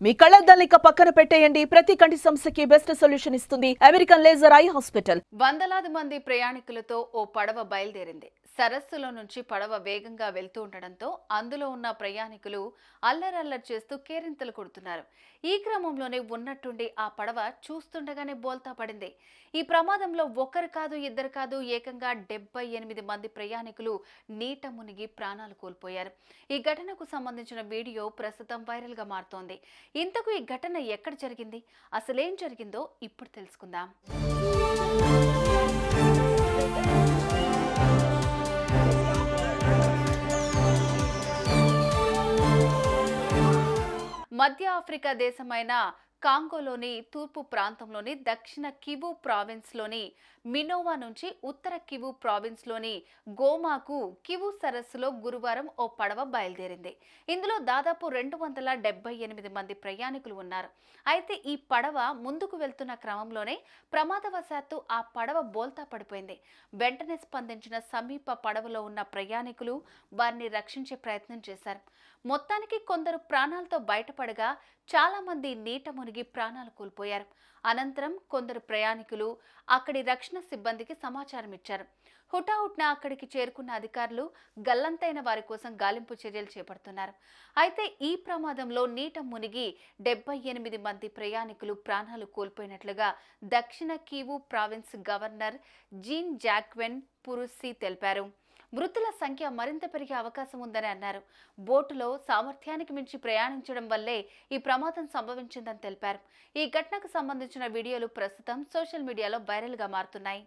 మీ కళ్ళద్దాలిక పక్కన పెట్టేయండి. ప్రతి కంటి సమస్యకి బెస్ట్ సొల్యూషన్ ఇస్తుంది అమెరికన్ లేజర్ ఐ హాస్పిటల్. వందలాది మంది ప్రయాణికులతో ఓ పడవ బయలుదేరింది. సరస్సులో నుంచి పడవ వేగంగా వెళ్తూ ఉండడంతో అందులో ఉన్న ప్రయాణికులు అల్లరల్లరి చేస్తూ కేరింతలు కొడుతున్నారు. ఈ క్రమంలోనే ఉన్నట్టుండి ఆ పడవ చూస్తుండగానే బోల్తా పడింది. ఈ ప్రమాదంలో ఒకరు కాదు, ఇద్దరు కాదు, ఏకంగా 78 మంది ప్రయాణికులు నీట మునిగి ప్రాణాలు కోల్పోయారు. ఈ ఘటనకు సంబంధించిన వీడియో ప్రస్తుతం వైరల్ గా మారుతోంది. ఇంతకు ఈ ఘటన ఎక్కడ జరిగింది, అసలేం జరిగిందో ఇప్పుడు తెలుసుకుందాం. మధ్య ఆఫ్రికా దేశమైన కాంగోలోని తూర్పు ప్రాంతంలోని దక్షిణ కివు ప్రావిన్స్లోని మినోవా నుంచి ఉత్తర కివు ప్రావిన్స్లోని గోమాకు కివు సరస్సులో గురువారం ఓ పడవ బయలుదేరింది. ఇందులో దాదాపు 278 మంది ప్రయాణికులు ఉన్నారు. అయితే ఈ పడవ ముందుకు వెళ్తున్న క్రమంలోనే ప్రమాదవశాత్తు ఆ పడవ బోల్తా పడిపోయింది. వెంటనే స్పందించిన సమీప పడవలో ఉన్న ప్రయాణికులు వారిని రక్షించే ప్రయత్నం చేశారు. మొత్తానికి కొందరు ప్రాణాలతో బయటపడగా చాలా మంది నీట మునిగి ప్రాణాలు కోల్పోయారు. అనంతరం కొందరు ప్రయాణికులు అక్కడి రక్షణ సిబ్బందికి సమాచారం ఇచ్చారు. హుటాహుట్న అక్కడికి చేరుకున్న అధికారులు గల్లంతైన వారి కోసం గాలింపు చర్యలు చేపడుతున్నారు. అయితే ఈ ప్రమాదంలో నీట మునిగి 78 మంది ప్రయాణికులు ప్రాణాలు కోల్పోయినట్లుగా దక్షిణ Kivu province governor Jean Jacques Purusi తెలిపారు. మృతుల సంఖ్య మరింత పెరిగే అవకాశం ఉందని అన్నారు. బోటులో సామర్థ్యానికి మించి ప్రయాణించడం వల్లే ఈ ప్రమాదం సంభవించిందని తెలిపారు. ఈ ఘటనకు సంబంధించిన వీడియోలు ప్రస్తుతం సోషల్ మీడియాలో వైరల్ గా మారుతున్నాయి.